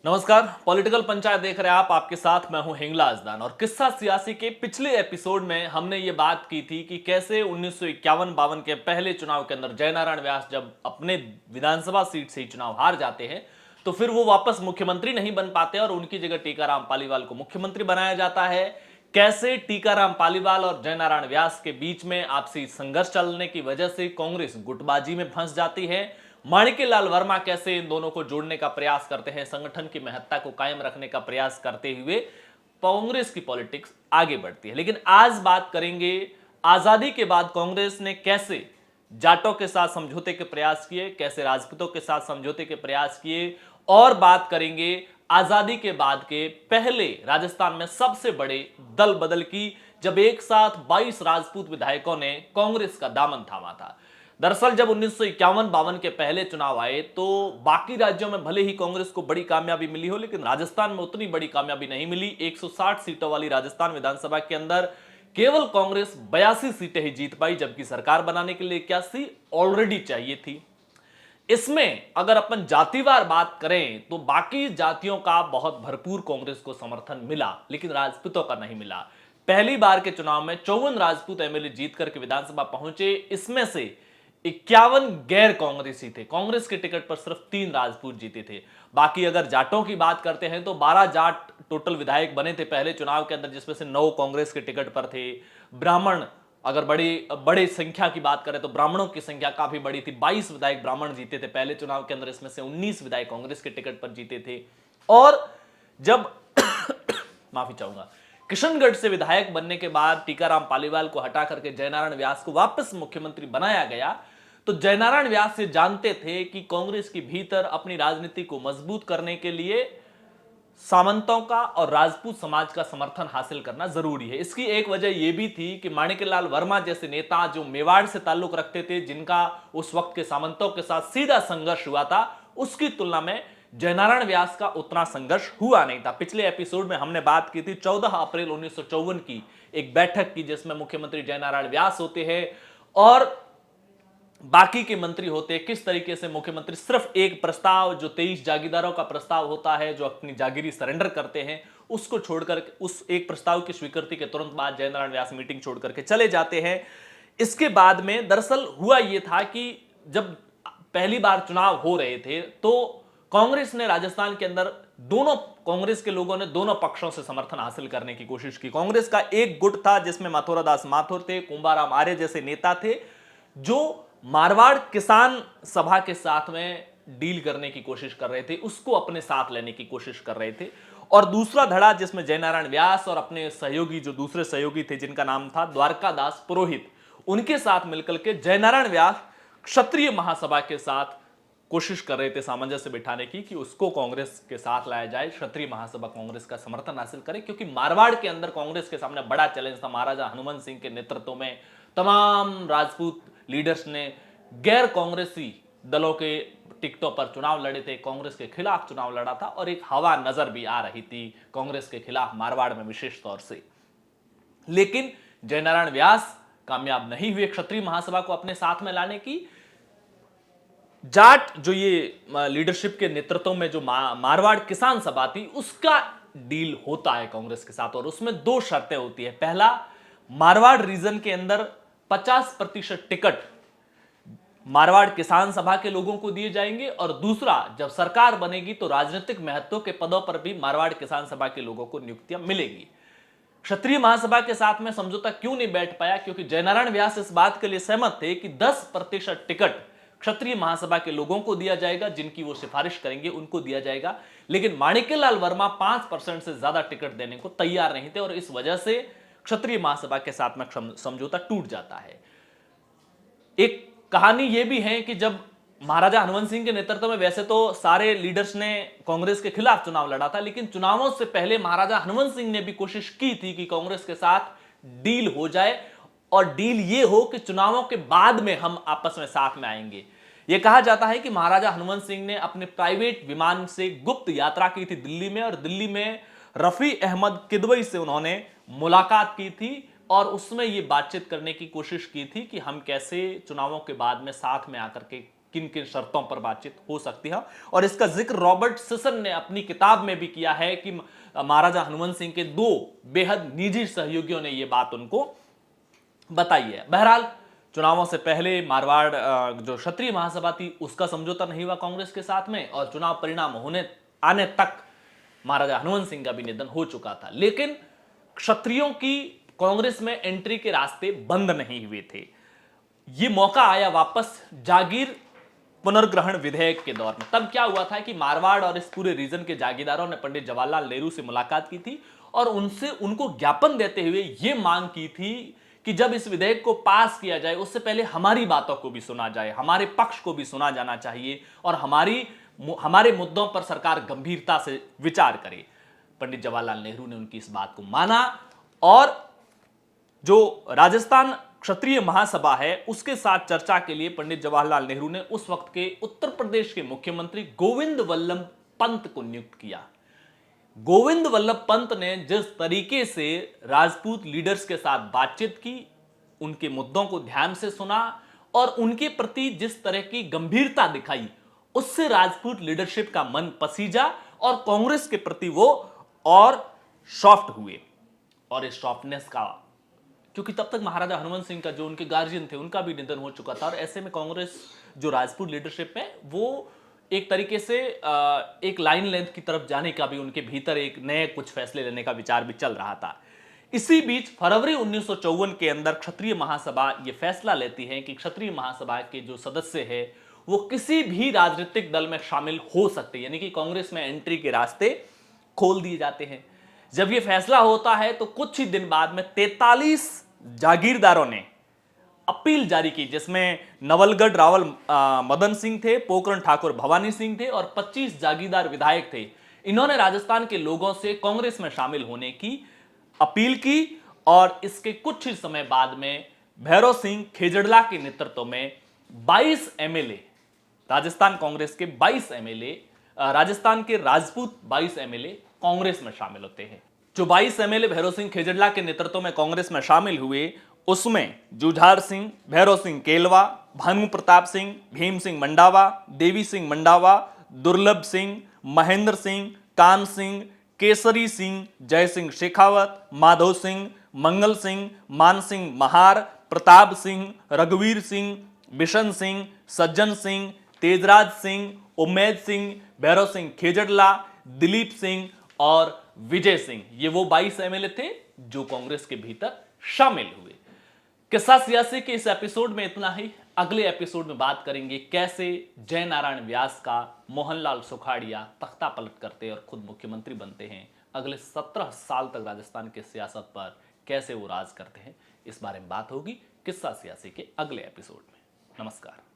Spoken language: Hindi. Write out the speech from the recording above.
नमस्कार। पॉलिटिकल पंचायत देख रहे हैं आप। आपके साथ मैं हूं हिंगला अजदान। और किस्सा सियासी के पिछले एपिसोड में हमने ये बात की थी कि कैसे 1951-52 के पहले चुनाव के अंदर जयनारायण व्यास जब अपने विधानसभा सीट से ही चुनाव हार जाते हैं तो फिर वो वापस मुख्यमंत्री नहीं बन पाते और उनकी जगह टीकाराम पालीवाल को मुख्यमंत्री बनाया जाता है। कैसे टीकाराम पालीवाल और जयनारायण व्यास के बीच में आपसी संघर्ष चलने की वजह से कांग्रेस गुटबाजी में फंस जाती है। माणिक्यलाल वर्मा कैसे इन दोनों को जोड़ने का प्रयास करते हैं, संगठन की महत्ता को कायम रखने का प्रयास करते हुए कांग्रेस की पॉलिटिक्स आगे बढ़ती है। लेकिन आज बात करेंगे आजादी के बाद कांग्रेस ने कैसे जाटों के साथ समझौते के प्रयास किए, कैसे राजपूतों के साथ समझौते के प्रयास किए, और बात करेंगे आजादी के बाद के पहले राजस्थान में सबसे बड़े दल बदल की, जब एक साथ 22 राजपूत विधायकों ने कांग्रेस का दामन थामा था। दरअसल जब 1951-52 के पहले चुनाव आए तो बाकी राज्यों में भले ही कांग्रेस को बड़ी कामयाबी मिली हो, लेकिन राजस्थान में उतनी बड़ी कामयाबी नहीं मिली। 160 सीटों वाली राजस्थान विधानसभा के अंदर केवल कांग्रेस 82 सीटें ही जीत पाई, जबकि सरकार बनाने के लिए 81 ऑलरेडी चाहिए थी। इसमें अगर अपन जातिवार बात करें तो बाकी जातियों का बहुत भरपूर कांग्रेस को समर्थन मिला, लेकिन राजपूतों का नहीं मिला। पहली बार के चुनाव में 54 राजपूत एमएलए जीत करके विधानसभा पहुंचे। इसमें से 51 गैर कांग्रेसी थे। कांग्रेस के टिकट पर सिर्फ 3 राजपूत जीते थे। बाकी अगर जाटों की बात करते हैं तो 12 जाट टोटल विधायक बने थे पहले चुनाव के अंदर, जिसमें से 9 कांग्रेस के टिकट पर थे। ब्राह्मण, अगर बड़ी संख्या की बात करें तो ब्राह्मणों की संख्या काफी बड़ी थी। 22 विधायक ब्राह्मण जीते थे पहले चुनाव के अंदर, इसमें से 19 विधायक कांग्रेस के टिकट पर जीते थे। और जब माफी चाहूंगा, किशनगढ़ से विधायक बनने के बाद टीकाराम पालीवाल को हटा करके जयनारायण व्यास को वापस मुख्यमंत्री बनाया गया, तो जयनारायण व्यास से जानते थे कि कांग्रेस के भीतर अपनी राजनीति को मजबूत करने के लिए सामंतों का और राजपूत समाज का समर्थन हासिल करना जरूरी है। इसकी एक वजह यह भी थी कि माणिक्यलाल वर्मा जैसे नेता जो मेवाड़ से ताल्लुक रखते थे, जिनका उस वक्त के सामंतों के साथ सीधा संघर्ष हुआ था, उसकी तुलना में जयनारायण व्यास का उतना संघर्ष हुआ नहीं था। पिछले एपिसोड में हमने बात की थी 14 अप्रैल 1954 की एक बैठक की, जिसमें मुख्यमंत्री जयनारायण व्यास होते हैं और बाकी के मंत्री होते हैं। किस तरीके से मुख्यमंत्री सिर्फ एक प्रस्ताव, जो 23 जागीरदारों का प्रस्ताव होता है, जो अपनी जागीरी सरेंडर करते हैं, उसको छोड़कर उस एक प्रस्ताव की स्वीकृति के तुरंत बाद जयनारायण व्यास मीटिंग छोड़कर के चले जाते हैं। इसके बाद में दरअसल हुआ यह था कि जब पहली बार चुनाव हो रहे थे तो कांग्रेस ने राजस्थान के अंदर कांग्रेस के लोगों ने दोनों पक्षों से समर्थन हासिल करने की कोशिश की। कांग्रेस का एक गुट था जिसमें मथुरादास माथुर थे, कुंभाराम आर्य जैसे नेता थे, जो मारवाड़ किसान सभा के साथ में डील करने की कोशिश कर रहे थे, उसको अपने साथ लेने की कोशिश कर रहे थे। और दूसरा धड़ा जिसमें जयनारायण व्यास और अपने सहयोगी, जो दूसरे सहयोगी थे जिनका नाम था द्वारकादास पुरोहित, उनके साथ मिलकर के जयनारायण व्यास क्षत्रिय महासभा के साथ कोशिश कर रहे थे सामंजस्य बिठाने की, कि उसको कांग्रेस के साथ लाया जाए, क्षत्रिय महासभा कांग्रेस का समर्थन हासिल करे। क्योंकि मारवाड़ के अंदर कांग्रेस के सामने बड़ा चैलेंज था। महाराजा हनुमंत सिंह के नेतृत्व में तमाम राजपूत लीडर्स ने गैर कांग्रेसी दलों के टिकटों पर चुनाव लड़े थे, कांग्रेस के खिलाफ चुनाव लड़ा था, और एक हवा नजर भी आ रही थी कांग्रेस के खिलाफ मारवाड़ में विशेष तौर से। लेकिन जयनारायण व्यास कामयाब नहीं हुए क्षत्रिय महासभा को अपने साथ में लाने की। जाट जो ये लीडरशिप के नेतृत्व में जो मारवाड़ किसान सभा थी, उसका डील होता है कांग्रेस के साथ, और उसमें 2 शर्तें होती है। पहला, मारवाड़ रीजन के अंदर 50% टिकट मारवाड़ किसान सभा के लोगों को दिए जाएंगे, और दूसरा, जब सरकार बनेगी तो राजनीतिक महत्व के पदों पर भी मारवाड़ किसान सभा के लोगों को नियुक्तियां मिलेगी। क्षत्रिय महासभा के साथ में समझौता क्यों नहीं बैठ पाया? क्योंकि जयनारायण व्यास इस बात के लिए सहमत थे कि 10% टिकट क्षत्रिय महासभा के लोगों को दिया जाएगा, जिनकी वो सिफारिश करेंगे उनको दिया जाएगा। लेकिन माणिक्यलाल वर्मा 5% से ज्यादा टिकट देने को तैयार नहीं थे, और इस वजह से क्षत्रिय महासभा के साथ में समझौता टूट जाता है। एक कहानी यह भी है कि जब महाराजा हनुमंत सिंह के नेतृत्व में वैसे तो सारे लीडर्स ने कांग्रेस के खिलाफ चुनाव लड़ा था, लेकिन चुनावों से पहले महाराजा हनुमंत सिंह ने भी कोशिश की थी कि कांग्रेस के साथ डील हो जाए, और डील ये हो कि चुनावों के बाद में हम आपस में साथ में आएंगे। यह कहा जाता है कि महाराजा हनुमंत सिंह ने अपने प्राइवेट विमान से गुप्त यात्रा की थी दिल्ली में, और दिल्ली में रफी अहमद किदवई से उन्होंने मुलाकात की थी, और उसमें यह बातचीत करने की कोशिश की थी कि हम कैसे चुनावों के बाद में साथ में आकर के किन किन शर्तों पर बातचीत हो सकती है। और इसका जिक्र रॉबर्ट सिसन ने अपनी किताब में भी किया है कि महाराजा हनुमंत सिंह के दो बेहद निजी सहयोगियों ने यह बात उनको बताई है। बहरहाल चुनावों से पहले मारवाड़ जो क्षत्रिय महासभा थी उसका समझौता नहीं हुआ कांग्रेस के साथ में, और चुनाव परिणाम होने आने तक महाराजा हनुमंत सिंह का भी निधन हो चुका था। लेकिन क्षत्रियों की कांग्रेस में एंट्री के रास्ते बंद नहीं हुए थे। यह मौका आया वापस जागीर पुनर्ग्रहण विधेयक के दौर में। तब क्या हुआ था कि मारवाड़ और इस पूरे रीजन के जागीरदारों ने पंडित जवाहरलाल नेहरू से मुलाकात की थी और उनको ज्ञापन देते हुए यह मांग की थी कि जब इस विधेयक को पास किया जाए उससे पहले हमारी बातों को भी सुना जाए, हमारे पक्ष को भी सुना जाना चाहिए और हमारे मुद्दों पर सरकार गंभीरता से विचार करे। पंडित जवाहरलाल नेहरू ने उनकी इस बात को माना और जो राजस्थान क्षत्रिय महासभा है उसके साथ चर्चा के लिए पंडित जवाहरलाल नेहरू ने उस वक्त के उत्तर प्रदेश के मुख्यमंत्री गोविंद वल्लभ पंत को नियुक्त किया। गोविंद वल्लभ पंत ने जिस तरीके से राजपूत लीडर्स के साथ बातचीत की, उनके मुद्दों को ध्यान से सुना और उनके प्रति जिस तरह की गंभीरता दिखाई, उससे राजपूत लीडरशिप का मन पसीजा और कांग्रेस के प्रति वो और सॉफ्ट हुए। और इस सॉफ्टनेस का, क्योंकि तब तक महाराजा हनुमंत सिंह का जो उनके गार्जियन थे उनका भी निधन हो चुका था और ऐसे में कांग्रेस जो राजपूत लीडरशिप है वो एक तरीके से एक लाइन लेंथ की तरफ जाने का भी उनके भीतर एक नए कुछ फैसले लेने का विचार भी चल रहा था। इसी बीच फरवरी 1954 के अंदर क्षत्रिय महासभा यह फैसला लेती है कि क्षत्रिय महासभा के जो सदस्य है वो किसी भी राजनीतिक दल में शामिल हो सकते, यानी कि कांग्रेस में एंट्री के रास्ते खोल दिए जाते हैं। जब यह फैसला होता है तो कुछ ही दिन बाद में 43 जागीरदारों ने अपील जारी की, जिसमें नवलगढ़ रावल मदन सिंह थे, पोखरण ठाकुर भवानी सिंह थे और 25 जागीरदार विधायक थे। इन्होंने राजस्थान के लोगों से कांग्रेस में शामिल होने की अपील की और इसके कुछ ही समय बाद में भैरव सिंह खेजड़ला के नेतृत्व में 22 एमएलए, राजस्थान कांग्रेस के 22 एमएलए, राजस्थान के राजपूत 22 एमएलए कांग्रेस में शामिल होते हैं। जो 22 एमएलए भैरव सिंह खेजड़ला के नेतृत्व में कांग्रेस में शामिल हुए उसमें जुझार सिंह, भैरव सिंह केलवा, भानु प्रताप सिंह, भीम सिंह मंडावा, देवी सिंह मंडावा, दुर्लभ सिंह, महेंद्र सिंह, कान सिंह, केसरी सिंह, जय सिंह शेखावत, माधव सिंह, मंगल सिंह, मान सिंह महार, प्रताप सिंह, रघुवीर सिंह, बिशन सिंह, सज्जन सिंह, तेजराज सिंह, उम्मेद सिंह, भैरव सिंह खेजड़ला, दिलीप सिंह और विजय सिंह, ये वो 22 एमएलए थे जो कांग्रेस के भीतर शामिल हुए। किस्सा सियासी के इस एपिसोड में इतना ही। अगले एपिसोड में बात करेंगे कैसे जय नारायण व्यास का मोहनलाल सुखाड़िया तख्ता पलट करते और खुद मुख्यमंत्री बनते हैं। अगले 17 साल तक राजस्थान की सियासत पर कैसे वो राज करते हैं, इस बारे में बात होगी किस्सा सियासी के अगले एपिसोड में। नमस्कार।